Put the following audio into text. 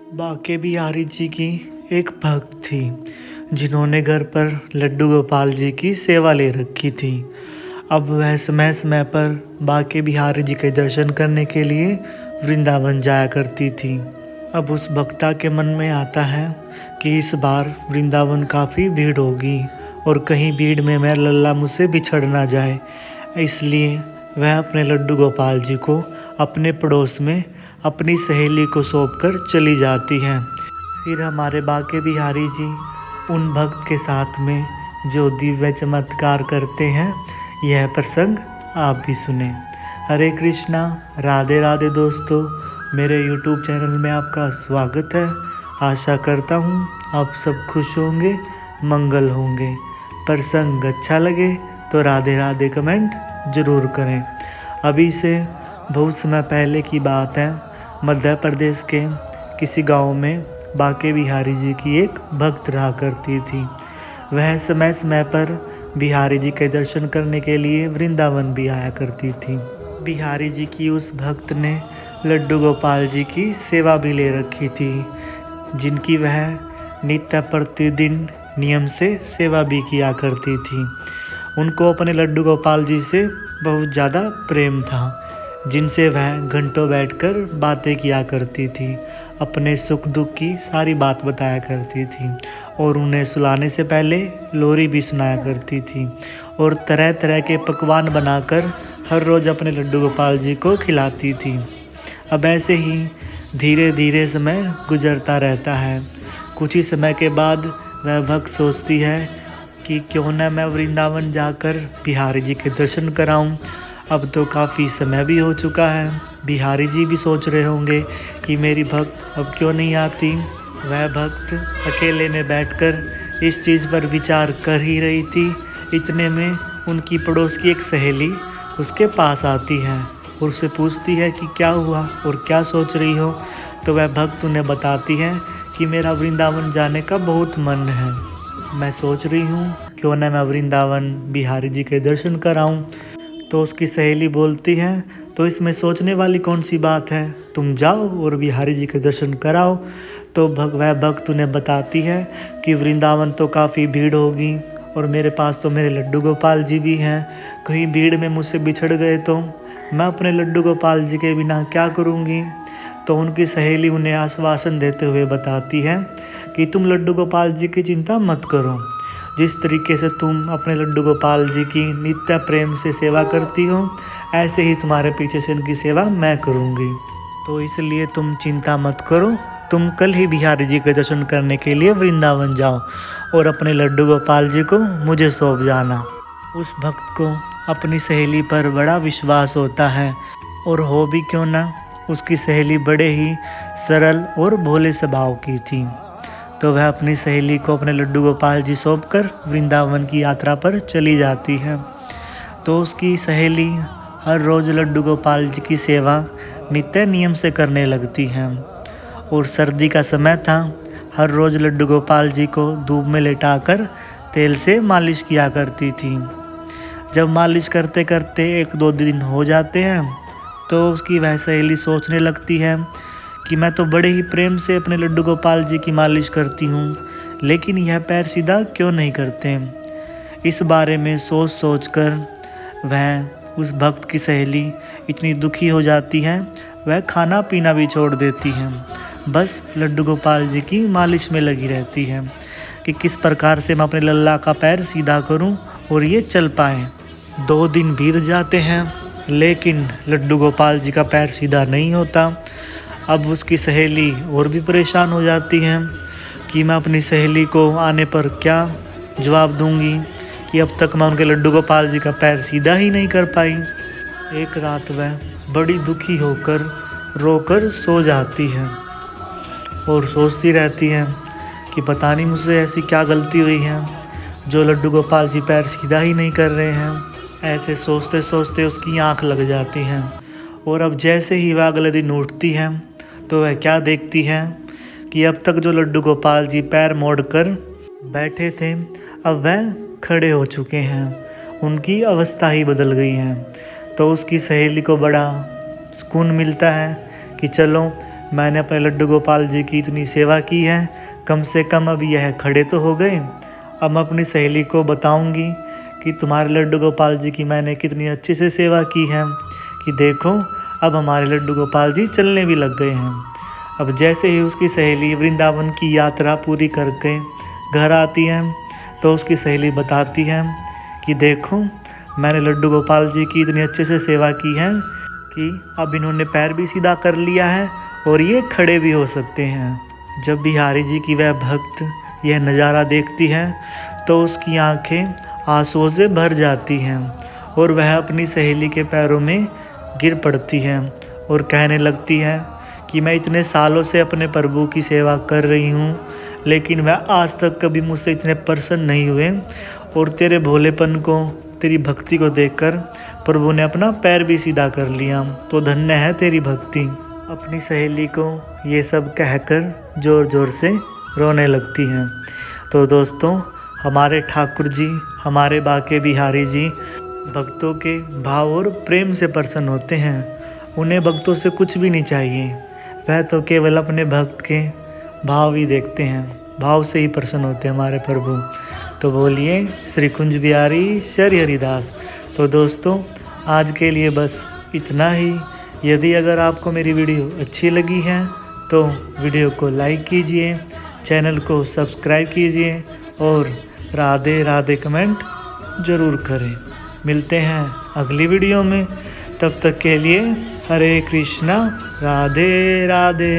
बाके बिहारी जी की एक भक्त थी जिन्होंने घर पर लड्डू गोपाल जी की सेवा ले रखी थी। अब वह समय समय पर बाके बिहारी जी के दर्शन करने के लिए वृंदावन जाया करती थी। अब उस भक्ता के मन में आता है कि इस बार वृंदावन काफ़ी भीड़ होगी और कहीं भीड़ में मेरा लल्ला मुझसे बिछड़ ना जाए, इसलिए वह अपने लड्डू गोपाल जी को अपने पड़ोस में अपनी सहेली को सौंपकर चली जाती हैं। फिर हमारे बाके बिहारी जी उन भक्त के साथ में जो दिव्य चमत्कार करते हैं, यह प्रसंग आप भी सुने। हरे कृष्णा, राधे राधे दोस्तों, मेरे YouTube चैनल में आपका स्वागत है। आशा करता हूँ आप सब खुश होंगे, मंगल होंगे। प्रसंग अच्छा लगे तो राधे राधे कमेंट ज़रूर करें। अभी से बहुत समय पहले की बात है, मध्य प्रदेश के किसी गांव में बाके बिहारी जी की एक भक्त रहा करती थी। वह समय समय पर बिहारी जी के दर्शन करने के लिए वृंदावन भी आया करती थी। बिहारी जी की उस भक्त ने लड्डू गोपाल जी की सेवा भी ले रखी थी, जिनकी वह नित्य प्रतिदिन नियम से सेवा भी किया करती थी। उनको अपने लड्डू गोपाल जी से बहुत ज़्यादा प्रेम था, जिनसे वह घंटों बैठकर बातें किया करती थी, अपने सुख दुख की सारी बात बताया करती थी और उन्हें सुलाने से पहले लोरी भी सुनाया करती थी और तरह तरह के पकवान बनाकर हर रोज़ अपने लड्डू गोपाल जी को खिलाती थी। अब ऐसे ही धीरे धीरे समय गुजरता रहता है। कुछ ही समय के बाद वह भक्त सोचती है कि क्यों न मैं वृंदावन जाकर बिहारी जी के दर्शन कराऊं। अब तो काफ़ी समय भी हो चुका है। बिहारी जी भी सोच रहे होंगे कि मेरी भक्त अब क्यों नहीं आती। वह भक्त अकेले में बैठकर इस चीज़ पर विचार कर ही रही थी। इतने में उनकी पड़ोस की एक सहेली उसके पास आती है और उससे पूछती है कि क्या हुआ और क्या सोच रही हो। तो वह भक्त उन्हें बताती है कि मेरा वृंदावन जाने का बहुत मन है। मैं सोच रही हूँ क्यों न मैं वृंदावन बिहारी जी के दर्शन कराऊँ। तो उसकी सहेली बोलती है, तो इसमें सोचने वाली कौन सी बात है, तुम जाओ और बिहारी जी के दर्शन कराओ। तो वह भक्त उन्हें बताती है कि वृंदावन तो काफ़ी भीड़ होगी और मेरे पास तो मेरे लड्डू गोपाल जी भी हैं। कहीं भीड़ में मुझसे बिछड़ गए तो मैं अपने लड्डू गोपाल जी के बिना क्या करूँगी। तो उनकी सहेली उन्हें आश्वासन देते हुए बताती है कि तुम लड्डू गोपाल जी की चिंता मत करो। जिस तरीके से तुम अपने लड्डू गोपाल जी की नित्य प्रेम से सेवा करती हो, ऐसे ही तुम्हारे पीछे से उनकी सेवा मैं करूँगी। तो इसलिए तुम चिंता मत करो, तुम कल ही बिहारी जी के दर्शन करने के लिए वृंदावन जाओ और अपने लड्डू गोपाल जी को मुझे सौंप जाना। उस भक्त को अपनी सहेली पर बड़ा विश्वास होता है और हो भी क्यों ना, उसकी सहेली बड़े ही सरल और भोले स्वभाव की थी। तो वह अपनी सहेली को अपने लड्डू गोपाल जी सौंपकर वृंदावन की यात्रा पर चली जाती है। तो उसकी सहेली हर रोज़ लड्डू गोपाल जी की सेवा नित्य नियम से करने लगती है और सर्दी का समय था। हर रोज़ लड्डू गोपाल जी को धूप में लेटाकर तेल से मालिश किया करती थी। जब मालिश करते करते 1-2 दिन हो जाते हैं, तो उसकी वह सहेली सोचने लगती है कि मैं तो बड़े ही प्रेम से अपने लड्डू गोपाल जी की मालिश करती हूँ, लेकिन यह पैर सीधा क्यों नहीं करते। इस बारे में सोच सोच कर वह उस भक्त की सहेली इतनी दुखी हो जाती है, वह खाना पीना भी छोड़ देती है। बस लड्डू गोपाल जी की मालिश में लगी रहती है कि किस प्रकार से मैं अपने लल्ला का पैर सीधा करूं और ये चल पाए। 2 दिन बीत जाते हैं, लेकिन लड्डू गोपाल जी का पैर सीधा नहीं होता। अब उसकी सहेली और भी परेशान हो जाती है कि मैं अपनी सहेली को आने पर क्या जवाब दूंगी कि अब तक मैं उनके लड्डू गोपाल जी का पैर सीधा ही नहीं कर पाई। एक रात वह बड़ी दुखी होकर रोकर सो जाती है और सोचती रहती है कि पता नहीं मुझसे ऐसी क्या गलती हुई है जो लड्डू गोपाल जी पैर सीधा ही नहीं कर रहे हैं। ऐसे सोचते सोचते उसकी आँख लग जाती है और अब जैसे ही वह अगले दिन उठती है, तो वह क्या देखती है कि अब तक जो लड्डू गोपाल जी पैर मोड़कर बैठे थे, अब वह खड़े हो चुके हैं। उनकी अवस्था ही बदल गई है। तो उसकी सहेली को बड़ा सुकून मिलता है कि चलो मैंने अपने लड्डू गोपाल जी की इतनी सेवा की है, कम से कम अब यह खड़े तो हो गए। अब मैं अपनी सहेली को बताऊंगी कि तुम्हारे लड्डू गोपाल जी की मैंने कितनी अच्छे से सेवा की है, कि देखो अब हमारे लड्डू गोपाल जी चलने भी लग गए हैं। अब जैसे ही उसकी सहेली वृंदावन की यात्रा पूरी करके घर आती है तो उसकी सहेली बताती है कि देखो मैंने लड्डू गोपाल जी की इतनी अच्छे से सेवा की है कि अब इन्होंने पैर भी सीधा कर लिया है और ये खड़े भी हो सकते हैं। जब बिहारी जी की वह भक्त यह नज़ारा देखती है तो उसकी आंखें आंसुओं से भर जाती हैं और वह अपनी सहेली के पैरों में गिर पड़ती है और कहने लगती है कि मैं इतने सालों से अपने प्रभु की सेवा कर रही हूँ, लेकिन वह आज तक कभी मुझसे इतने प्रसन्न नहीं हुए और तेरे भोलेपन को, तेरी भक्ति को देखकर प्रभु ने अपना पैर भी सीधा कर लिया, तो धन्य है तेरी भक्ति। अपनी सहेली को ये सब कहकर ज़ोर ज़ोर से रोने लगती हैं। तो दोस्तों, हमारे ठाकुर जी, हमारे बाके बिहारी जी भक्तों के भाव और प्रेम से प्रसन्न होते हैं। उन्हें भक्तों से कुछ भी नहीं चाहिए, वह तो केवल अपने भक्त के भाव ही देखते हैं, भाव से ही प्रसन्न होते हैं हमारे प्रभु। तो बोलिए श्री कुंज बिहारी श्री हरिदास। तो दोस्तों, आज के लिए बस इतना ही। यदि अगर आपको मेरी वीडियो अच्छी लगी है तो वीडियो को लाइक कीजिए, चैनल को सब्सक्राइब कीजिए और राधे राधे कमेंट ज़रूर करें। मिलते हैं अगली वीडियो में, तब तक के लिए हरे कृष्णा, राधे राधे।